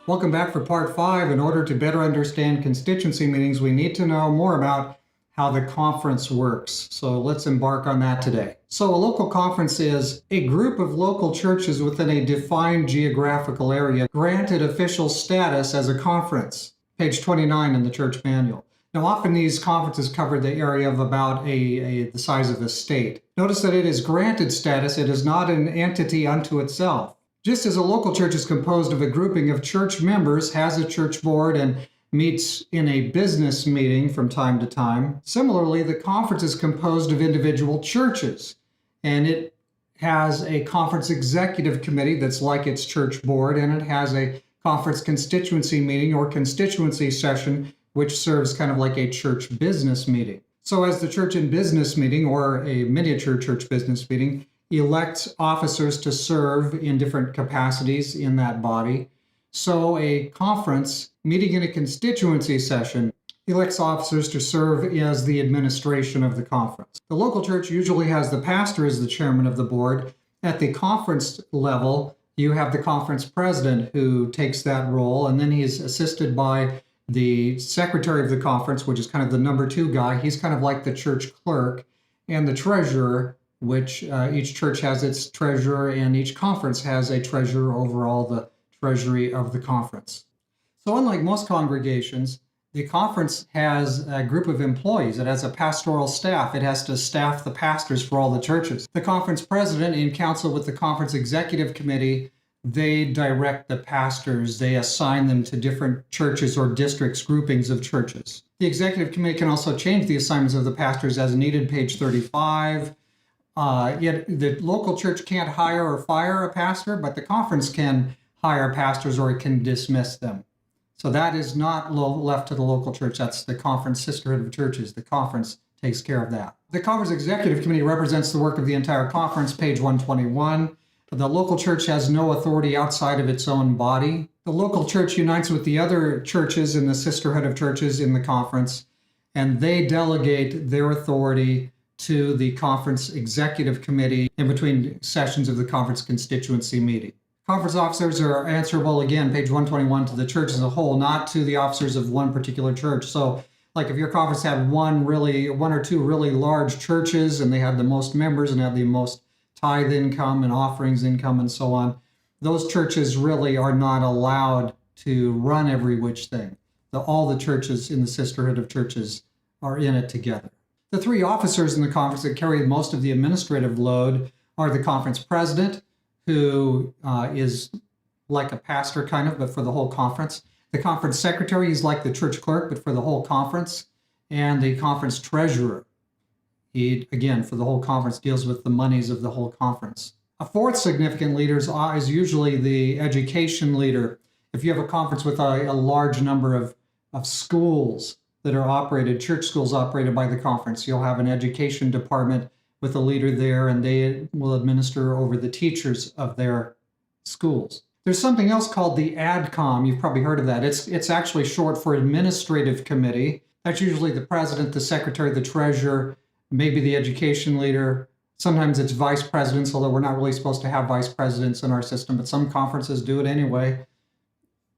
Welcome back for part 5. In order to better understand constituency meetings, we need to know more about how the conference works. So let's embark on that today. So a local conference is a group of local churches within a defined geographical area granted official status as a conference. Page 29 in the church manual. Now, often these conferences cover the area of about the size of a state. Notice that it is granted status. It is not an entity unto itself. Just as a local church is composed of a grouping of church members, has a church board, and meets in a business meeting from time to time, similarly, the conference is composed of individual churches, and it has a conference executive committee that's like its church board, and it has a conference constituency meeting or constituency session, which serves kind of like a church business meeting. So as the church in business meeting, or a miniature church business meeting, elects officers to serve in different capacities in that body, so a conference meeting in a constituency session elects officers to serve as the administration of the conference. The local church usually has the pastor as the chairman of the board. At the conference level, you have the conference president who takes that role, and then he's assisted by the secretary of the conference, which is kind of the number 2 guy. He's kind of like the church clerk, and the treasurer, which each church has its treasurer, and each conference has a treasurer over all the treasury of the conference. So unlike most congregations, the conference has a group of employees. It has a pastoral staff. It has to staff the pastors for all the churches. The conference president, in council with the conference executive committee, they direct the pastors. They assign them to different churches or districts, groupings of churches. The executive committee can also change the assignments of the pastors as needed, page 35. Yet the local church can't hire or fire a pastor, but the conference can hire pastors or it can dismiss them. So that is not left to the local church. That's the conference sisterhood of churches. The conference takes care of that. The conference executive committee represents the work of the entire conference, page 121. The local church has no authority outside of its own body. The local church unites with the other churches in the sisterhood of churches in the conference, and they delegate their authority to the conference executive committee in between sessions of the conference constituency meeting. Conference officers are answerable, again, page 121, to the church as a whole, not to the officers of one particular church. So, like if your conference had one or two really large churches and they had the most members and had the most tithe income and offerings income and so on, those churches really are not allowed to run every which thing. All the churches in the sisterhood of churches are in it together. The 3 officers in the conference that carry most of the administrative load are the conference president, who is like a pastor kind of, but for the whole conference. The conference secretary is like the church clerk, but for the whole conference. And the conference treasurer, he, again, for the whole conference, deals with the monies of the whole conference. A 4th significant leader is usually the education leader. If you have a conference with a large number of schools that are operated, church schools operated by the conference, you'll have an education department with a leader there, and they will administer over the teachers of their schools. There's something else called the ADCOM. You've probably heard of that. It's actually short for Administrative Committee. That's usually the president, the secretary, the treasurer, maybe the education leader. Sometimes it's vice presidents, although we're not really supposed to have vice presidents in our system, but some conferences do it anyway.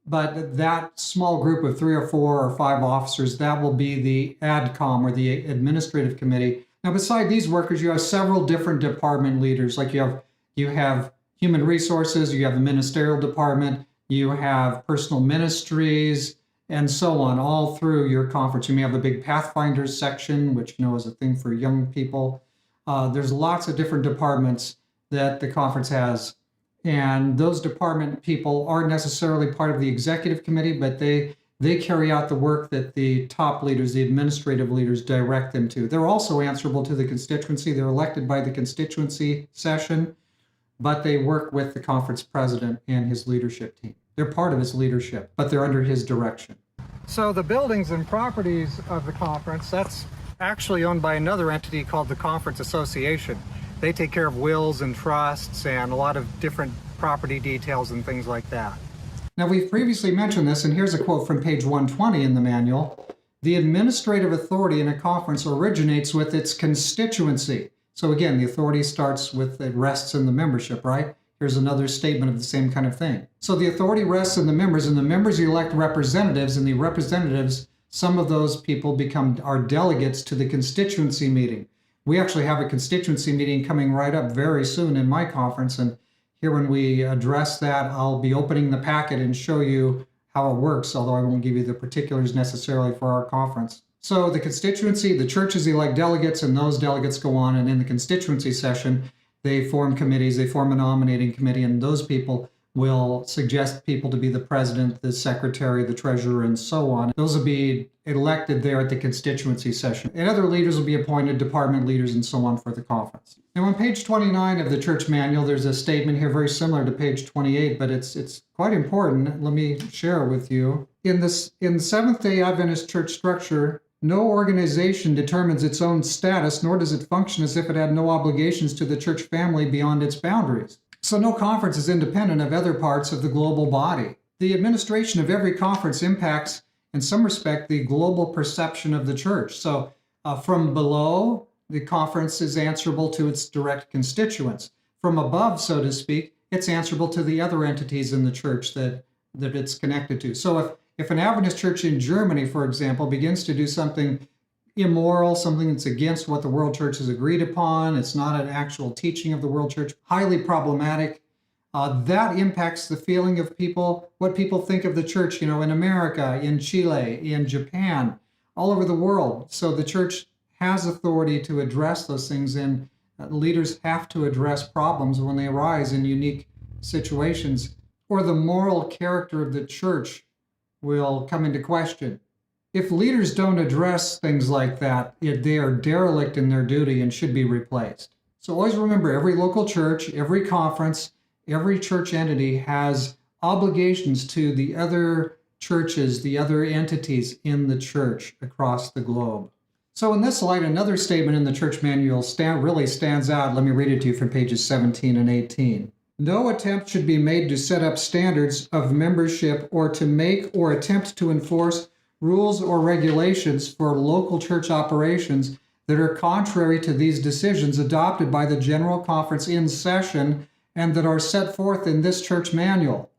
But that small group of 3 or 4 or 5 officers, that will be the ADCOM, or the Administrative Committee. Now, beside these workers, you have several different department leaders. Like you have human resources, you have the ministerial department, you have personal ministries, and so on, all through your conference. You may have a big Pathfinders section, which is a thing for young people. There's lots of different departments that the conference has. And those department people aren't necessarily part of the executive committee, but they carry out the work that the top leaders, the administrative leaders, direct them to. They're also answerable to the constituency. They're elected by the constituency session, but they work with the conference president and his leadership team. They're part of his leadership, but they're under his direction. So the buildings and properties of the conference, that's actually owned by another entity called the Conference Association. They take care of wills and trusts and a lot of different property details and things like that. Now, we've previously mentioned this, and here's a quote from page 120 in the manual. The administrative authority in a conference originates with its constituency. So again, the authority starts with, it rests in the membership, right? Here's another statement of the same kind of thing. So the authority rests in the members, and the members elect representatives, and the representatives, some of those people become our delegates to the constituency meeting. We actually have a constituency meeting coming right up very soon in my conference, and here when we address that, I'll be opening the packet and show you how it works, although I won't give you the particulars necessarily for our conference. So the constituency, the churches elect delegates, and those delegates go on, and in the constituency session, they form committees, they form a nominating committee, and those people will suggest people to be the president, the secretary, the treasurer, and so on. Those will be elected there at the constituency session. And other leaders will be appointed, department leaders, and so on for the conference. Now on page 29 of the church manual, there's a statement here very similar to page 28, but it's quite important. Let me share it with you. In the Seventh-day Adventist church structure, no organization determines its own status, nor does it function as if it had no obligations to the church family beyond its boundaries. So no conference is independent of other parts of the global body. The administration of every conference impacts, in some respect, the global perception of the church. So from below, the conference is answerable to its direct constituents. From above, so to speak, it's answerable to the other entities in the church that it's connected to. So if an Adventist church in Germany, for example, begins to do something immoral, something that's against what the world church has agreed upon, it's not an actual teaching of the world church, highly problematic, that impacts the feeling of people, what people think of the church, in America, in Chile, in Japan, all over the world. So the church has authority to address those things, and leaders have to address problems when they arise in unique situations, or the moral character of the church will come into question. If leaders don't address things like that, they are derelict in their duty and should be replaced. So always remember, every local church, every conference, every church entity has obligations to the other churches, the other entities in the church across the globe. So in this light, another statement in the church manual really stands out. Let me read it to you from pages 17 and 18. No attempt should be made to set up standards of membership or to make or attempt to enforce rules or regulations for local church operations that are contrary to these decisions adopted by the General Conference in session and that are set forth in this church manual.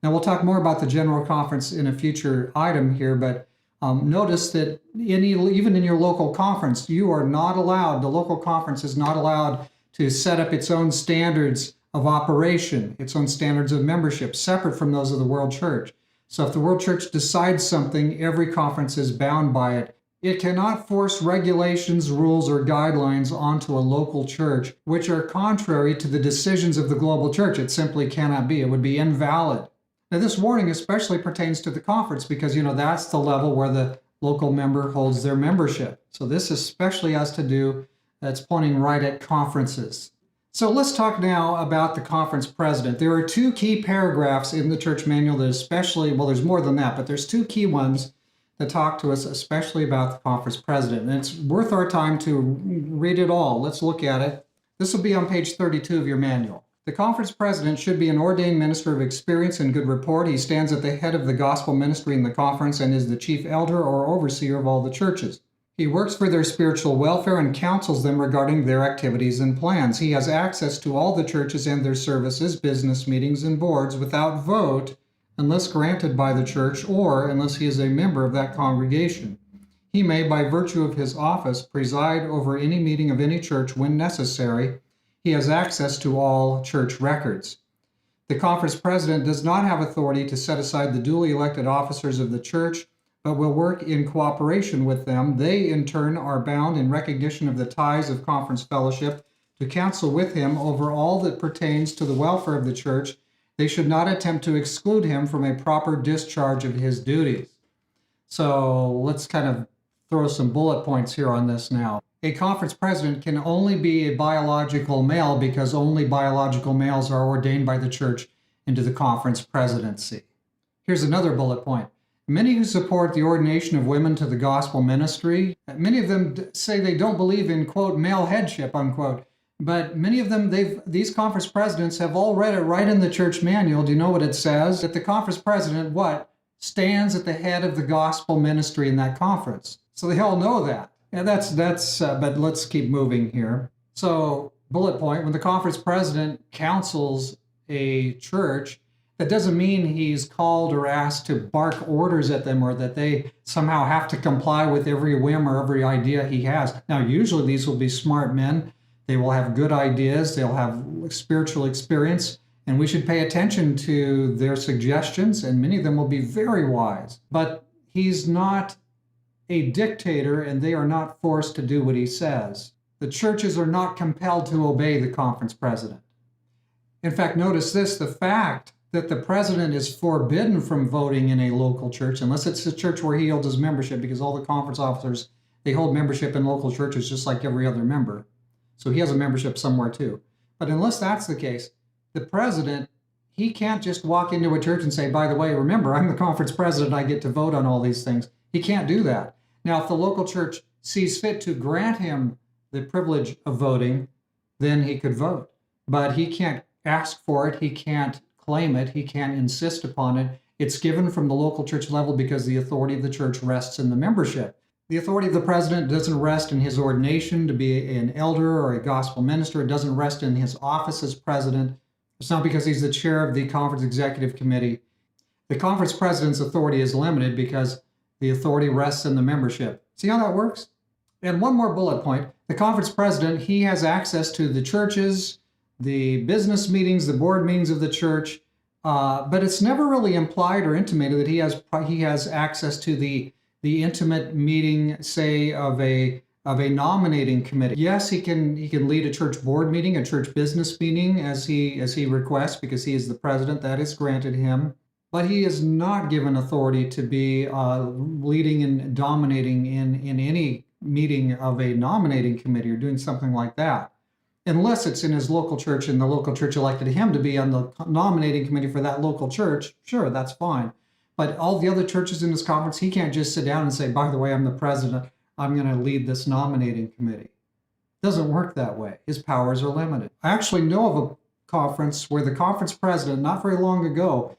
Now, we'll talk more about the General Conference in a future item here, but notice that even in your local conference, you are not allowed, the local conference is not allowed to set up its own standards of operation, its own standards of membership, separate from those of the world church. So if the world church decides something, every conference is bound by it. It cannot force regulations, rules, or guidelines onto a local church which are contrary to the decisions of the global church. It simply cannot be. It would be invalid. Now, this warning especially pertains to the conference because, that's the level where the local member holds their membership. So this especially has to do, that's pointing right at conferences. So let's talk now about the conference president. There are two key paragraphs in the church manual that especially, well, there's more than that, but there's two key ones that talk to us especially about the conference president. And it's worth our time to read it all. Let's look at it. This will be on page 32 of your manual. The conference president should be an ordained minister of experience and good report. He stands at the head of the gospel ministry in the conference and is the chief elder or overseer of all the churches. He works for their spiritual welfare and counsels them regarding their activities and plans. He has access to all the churches and their services, business meetings, and boards without vote, unless granted by the church or unless he is a member of that congregation. He may, by virtue of his office, preside over any meeting of any church when necessary. He has access to all church records. The conference president does not have authority to set aside the duly elected officers of the church, but will work in cooperation with them. They, in turn, are bound in recognition of the ties of conference fellowship to counsel with him over all that pertains to the welfare of the church. They should not attempt to exclude him from a proper discharge of his duties. So let's kind of throw some bullet points here on this now. A conference president can only be a biological male because only biological males are ordained by the church into the conference presidency. Here's another bullet point. Many who support the ordination of women to the gospel ministry, many of them say they don't believe in, quote, male headship, unquote. But many of them, these conference presidents have all read it right in the church manual. Do you know what it says? That the conference president, stands at the head of the gospel ministry in that conference. So they all know that. And but let's keep moving here. So bullet point, when the conference president counsels a church, that doesn't mean he's called or asked to bark orders at them or that they somehow have to comply with every whim or every idea he has. Now, usually these will be smart men. They will have good ideas. They'll have spiritual experience, and we should pay attention to their suggestions, and many of them will be very wise. But he's not a dictator, and they are not forced to do what he says. The churches are not compelled to obey the conference president. In fact, notice this, the fact that the president is forbidden from voting in a local church, unless it's a church where he holds his membership, because all the conference officers, they hold membership in local churches just like every other member. So he has a membership somewhere too. But unless that's the case, the president, he can't just walk into a church and say, by the way, remember, I'm the conference president, I get to vote on all these things. He can't do that. Now, if the local church sees fit to grant him the privilege of voting, then he could vote. But he can't ask for it, he can't claim it, he can't insist upon it. It's given from the local church level because the authority of the church rests in the membership. The authority of the president doesn't rest in his ordination to be an elder or a gospel minister. It doesn't rest in his office as president. It's not because he's the chair of the conference executive committee. The conference president's authority is limited because the authority rests in the membership. See how that works? And one more bullet point. The conference president, he has access to the churches, the business meetings, the board meetings of the church, but it's never really implied or intimated that he has access to the intimate meeting, say, of a nominating committee. Yes, he can lead a church board meeting, a church business meeting as he requests, because he is the president. That is granted him. But he is not given authority to be leading and dominating in any meeting of a nominating committee or doing something like that. Unless it's in his local church and the local church elected him to be on the nominating committee for that local church, sure, that's fine. But all the other churches in his conference, he can't just sit down and say, by the way, I'm the president, I'm going to lead this nominating committee. It doesn't work that way. His powers are limited. I actually know of a conference where the conference president, not very long ago,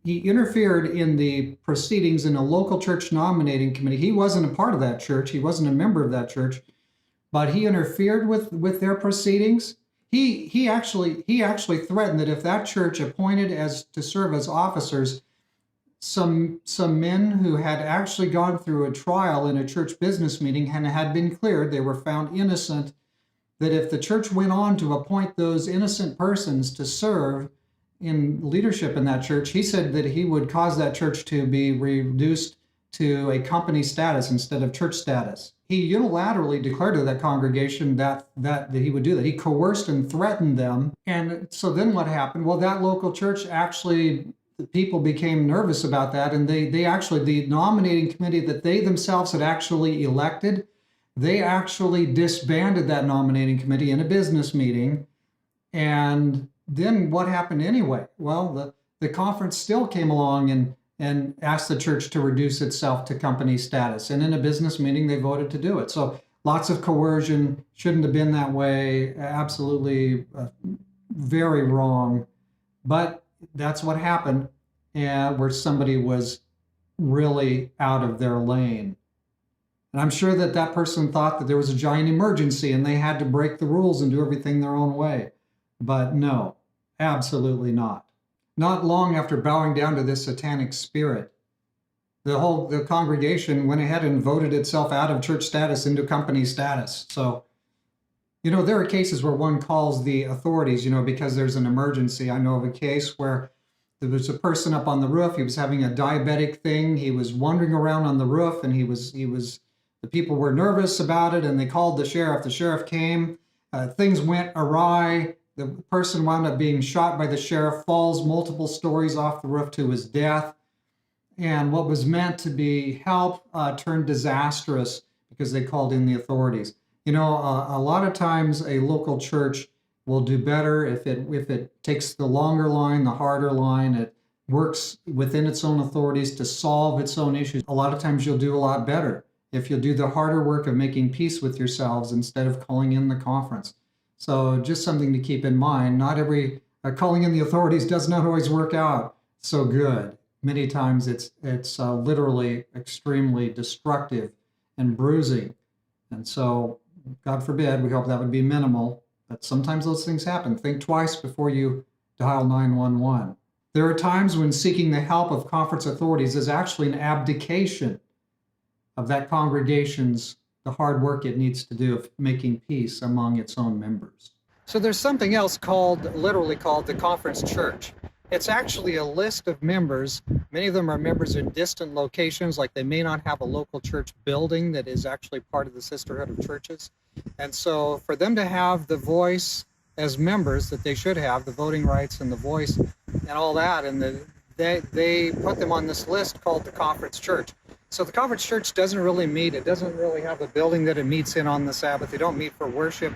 he interfered in the proceedings in a local church nominating committee. He wasn't a part of that church. He wasn't a member of that church. But he interfered with their proceedings. He actually threatened that if that church appointed to serve as officers some men who had actually gone through a trial in a church business meeting and had been cleared, they were found innocent, that if the church went on to appoint those innocent persons to serve in leadership in that church, he said that he would cause that church to be reduced to a company status instead of church status. He unilaterally declared to that congregation that he would do that. He coerced and threatened them. And so then what happened? Well, that local church actually, the people became nervous about that. And they actually, the nominating committee that they themselves had actually elected, they actually disbanded that nominating committee in a business meeting. And then what happened anyway? Well, the conference still came along and asked the church to reduce itself to company status. And in a business meeting, they voted to do it. So lots of coercion, shouldn't have been that way, absolutely very wrong. But that's what happened, and where somebody was really out of their lane. And I'm sure that person thought that there was a giant emergency and they had to break the rules and do everything their own way. But no, absolutely not. Not long after bowing down to this satanic spirit, the congregation went ahead and voted itself out of church status into company status. So, there are cases where one calls the authorities, because there's an emergency. I know of a case where there was a person up on the roof. He was having a diabetic thing. He was wandering around on the roof, and the people were nervous about it, and they called the sheriff. The sheriff came. Things went awry. The person wound up being shot by the sheriff, falls multiple stories off the roof to his death. And what was meant to be help turned disastrous because they called in the authorities. A lot of times a local church will do better if it takes the longer line, the harder line. It works within its own authorities to solve its own issues. A lot of times you'll do a lot better if you'll do the harder work of making peace with yourselves instead of calling in the conference. So just something to keep in mind. Not every calling in the authorities does not always work out so good. Many times it's literally extremely destructive and bruising. And so, God forbid, we hope that would be minimal. But sometimes those things happen. Think twice before you dial 911. There are times when seeking the help of conference authorities is actually an abdication of that congregation's the hard work it needs to do of making peace among its own members. So there's something else literally called the conference church. It's actually a list of members. Many of them are members in distant locations, like they may not have a local church building that is actually part of the sisterhood of churches. And so for them to have the voice as members that they should have, the voting rights and the voice and all that, and they put them on this list called the conference church. So the conference church doesn't really meet. It doesn't really have a building that it meets in on the Sabbath. They don't meet for worship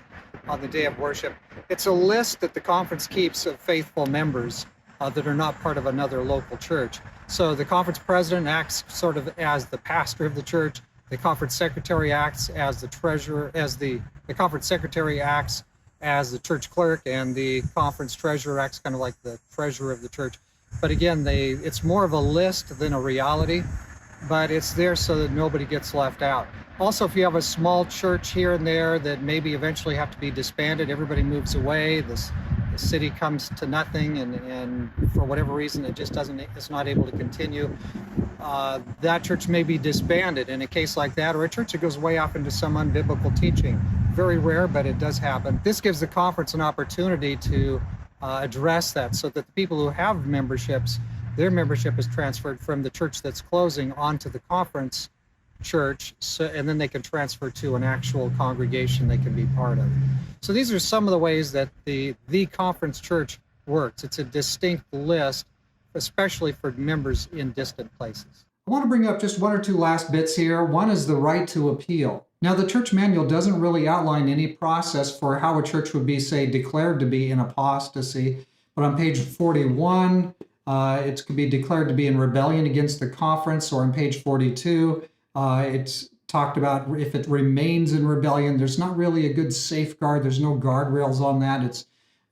on the day of worship. It's a list that the conference keeps of faithful members that are not part of another local church. So the conference president acts sort of as the pastor of the church. The conference secretary acts as the treasurer, the conference secretary acts as the church clerk, and the conference treasurer acts kind of like the treasurer of the church. But again, it's more of a list than a reality, but it's there so that nobody gets left out. Also, if you have a small church here and there that maybe eventually have to be disbanded, everybody moves away, the city comes to nothing, and for whatever reason it's not able to continue, that church may be disbanded in a case like that, or a church that goes way off into some unbiblical teaching. Very rare, but it does happen. This gives the conference an opportunity to address that, so that the people who have memberships, their membership is transferred from the church that's closing onto the conference church, and then they can transfer to an actual congregation they can be part of. So these are some of the ways that the conference church works. It's a distinct list, especially for members in distant places. I want to bring up just one or two last bits here. One is the right to appeal. Now, the church manual doesn't really outline any process for how a church would be, say, declared to be in apostasy, but on page 41, it could be declared to be in rebellion against the conference, or on page 42, it's talked about if it remains in rebellion. There's not really a good safeguard. There's no guardrails on that. It's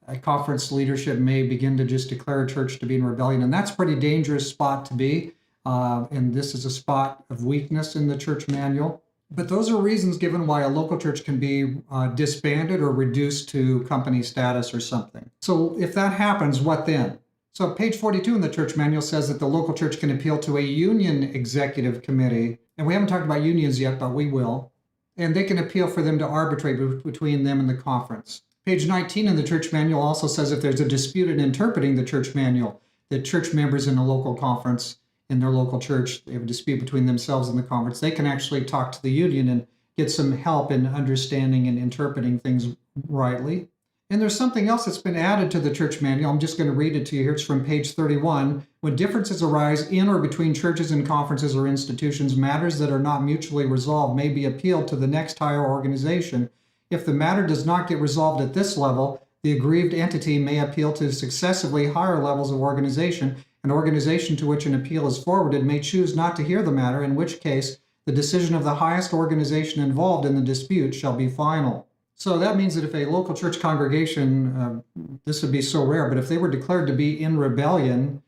a conference leadership may begin to just declare a church to be in rebellion, and that's a pretty dangerous spot to be. And this is a spot of weakness in the church manual. But those are reasons given why a local church can be disbanded or reduced to company status or something. So if that happens, what then? So page 42 in the church manual says that the local church can appeal to a union executive committee. And we haven't talked about unions yet, but we will. And they can appeal for them to arbitrate between them and the conference. Page 19 in the church manual also says if there's a dispute in interpreting the church manual, that church members in a local conference, in their local church, they have a dispute between themselves and the conference, they can actually talk to the union and get some help in understanding and interpreting things rightly. And there's something else that's been added to the church manual. I'm just going to read it to you here. It's from page 31. When differences arise in or between churches and conferences or institutions, matters that are not mutually resolved may be appealed to the next higher organization. If the matter does not get resolved at this level, the aggrieved entity may appeal to successively higher levels of organization. An organization to which an appeal is forwarded may choose not to hear the matter, in which case the decision of the highest organization involved in the dispute shall be final. So that means that if a local church congregation, this would be so rare, but if they were declared to be in rebellion,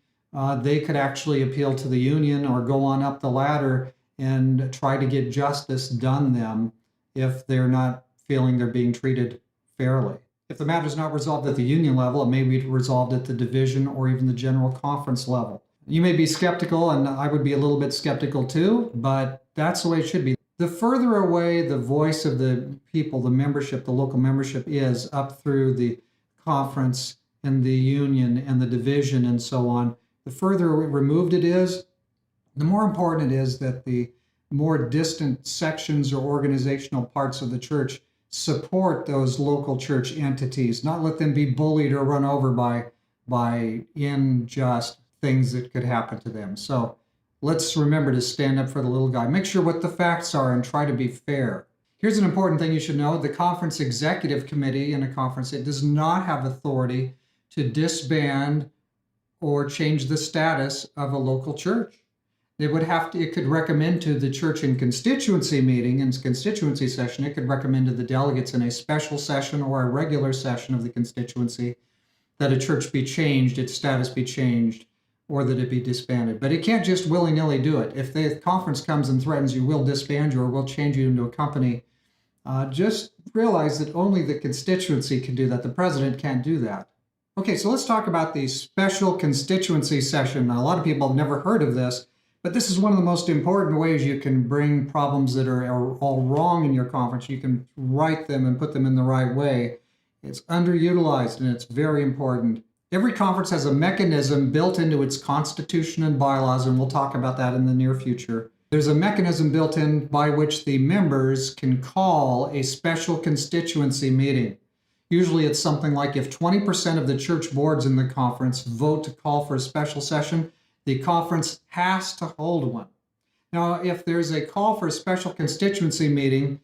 they could actually appeal to the union or go on up the ladder and try to get justice done them if they're not feeling they're being treated fairly. If the matter is not resolved at the union level, it may be resolved at the division or even the general conference level. You may be skeptical, and I would be a little bit skeptical too, but that's the way it should be. The further away the voice of the people, the membership, the local membership is up through the conference and the union and the division and so on, the further removed it is, the more important it is that the more distant sections or organizational parts of the church support those local church entities, not let them be bullied or run over by unjust things that could happen to them. So let's remember to stand up for the little guy. Make sure what the facts are and try to be fair. Here's an important thing you should know. The conference executive committee in a conference, it does not have authority to disband or change the status of a local church. It could recommend to the church in constituency meeting, in constituency session, it could recommend to the delegates in a special session or a regular session of the constituency that a church be changed, its status be changed, or that it be disbanded. But it can't just willy-nilly do it. If the conference comes and threatens you, we'll disband you or we'll change you into a company, Just realize that only the constituency can do that. The president can't do that. Okay, so let's talk about the special constituency session. Now, a lot of people have never heard of this, but this is one of the most important ways you can bring problems that are all wrong in your conference. You can write them and put them in the right way. It's underutilized and it's very important. Every conference has a mechanism built into its constitution and bylaws, and we'll talk about that in the near future. There's a mechanism built in by which the members can call a special constituency meeting. Usually it's something like if 20% of the church boards in the conference vote to call for a special session, the conference has to hold one. Now, if there's a call for a special constituency meeting,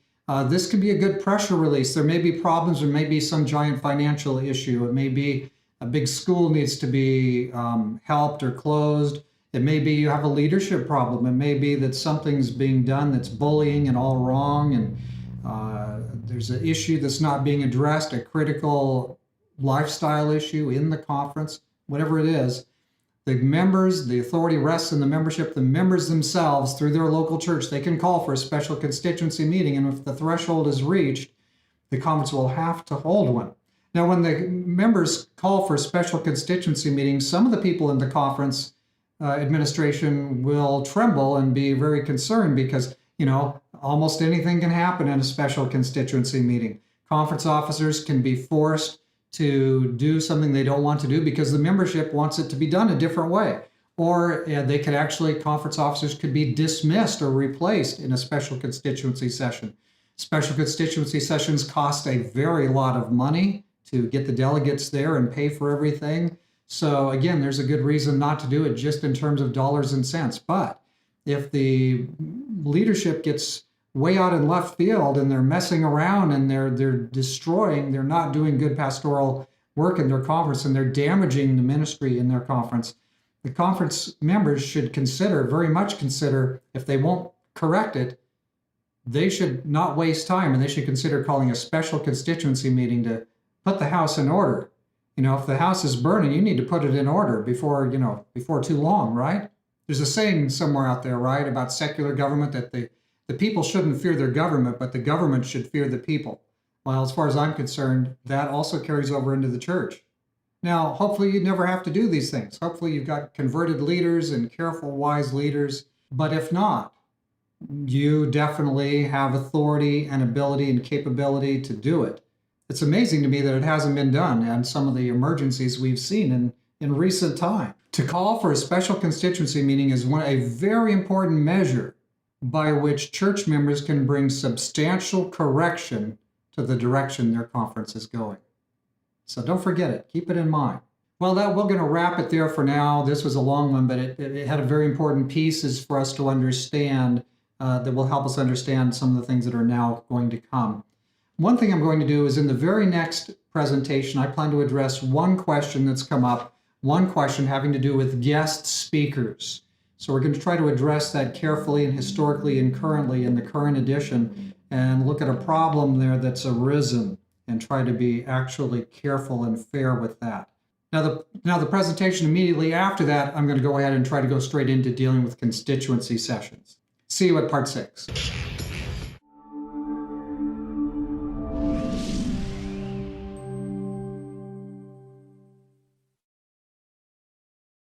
this can be a good pressure release. There may be problems, there may be some giant financial issue. It may be a big school needs to be helped or closed. It may be you have a leadership problem. It may be that something's being done that's bullying and all wrong, and there's an issue that's not being addressed, a critical lifestyle issue in the conference, whatever it is. The members, the authority rests in the membership. The members themselves, through their local church, they can call for a special constituency meeting, and if the threshold is reached, the conference will have to hold one. Now, when the members call for a special constituency meeting, some of the people in the conference administration will tremble and be very concerned because, almost anything can happen in a special constituency meeting. Conference officers can be forced to do something they don't want to do because the membership wants it to be done a different way. Or conference officers could be dismissed or replaced in a special constituency session. Special constituency sessions cost a very lot of money to get the delegates there and pay for everything. So again, there's a good reason not to do it just in terms of dollars and cents. But if the leadership gets way out in left field and they're messing around and they're they're not doing good pastoral work in their conference and they're damaging the ministry in their conference, the conference members should very much consider, if they won't correct it, they should not waste time and they should consider calling a special constituency meeting to put the house in order. If the house is burning, you need to put it in order before too long, right? There's a saying somewhere out there, right, about secular government that the people shouldn't fear their government, but the government should fear the people. Well, as far as I'm concerned, that also carries over into the church. Now, hopefully you never have to do these things. Hopefully you've got converted leaders and careful, wise leaders. But if not, you definitely have authority and ability and capability to do it. It's amazing to me that it hasn't been done and some of the emergencies we've seen in recent time. To call for a special constituency meeting is a very important measure by which church members can bring substantial correction to the direction their conference is going. So don't forget it. Keep it in mind. Well, we're going to wrap it there for now. This was a long one, but it had a very important pieces for us to understand that will help us understand some of the things that are now going to come. One thing I'm going to do is in the very next presentation, I plan to address one question that's come up, one question having to do with guest speakers. So we're going to try to address that carefully and historically and currently in the current edition and look at a problem there that's arisen and try to be actually careful and fair with that. Now the presentation immediately after that, I'm going to go ahead and try to go straight into dealing with constituency sessions. See you at part 6.